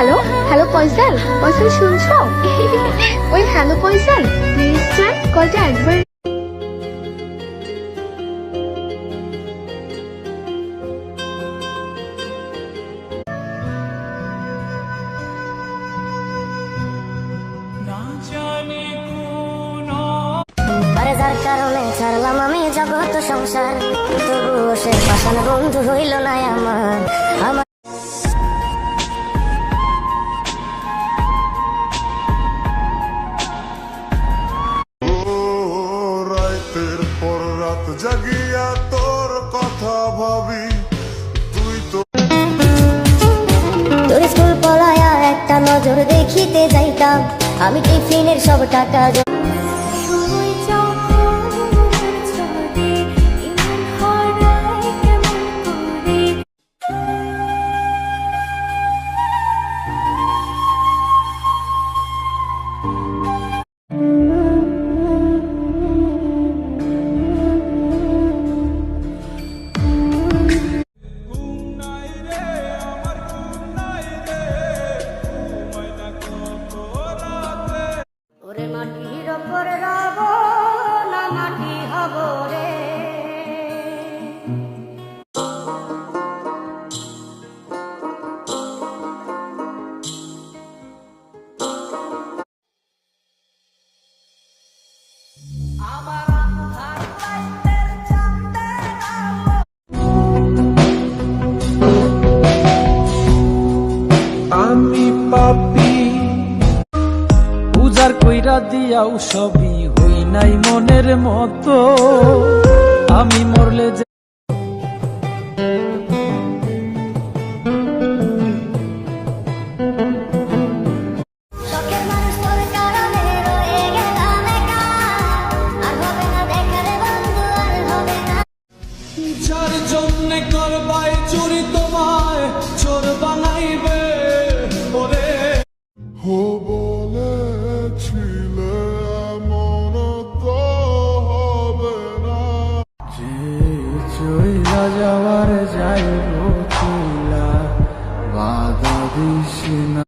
Hello hello পয়সাল পয়সাল শুনছো? ওই hello পয়সাল, please chat কলটা একবার। যার কারণে ছাড়লাম আমি জগৎ সংসার, তবুও সে পাশান বন্ধু হইল না আমার। রাতের পর রাত জাগিয়া তোর কথা ভাবি, তুই তো তোর স্কুল পলায়া একটা নজর দেখিতে যাইতাম, আমি টিফিনের সব টাকা ওরে মাটির ওপরে রব না মাটি হব রে। আমি পাপি উজার কইরা দিয়াও সবই হই নাই মনের মতো, আমি মরলে যে শখের মানুষ তোর কারণে রয়ে গেলাম একা, আর হবে না দেখা রে বন্ধু, আর হবে না। যার জন্য করবাই চুরি তোমায় চোর বানাইবে ওরে। হো বলেছিলে এমন তো হবে না। যে চইলা যাওয়ার যাইব চইলা বাধা দিস না।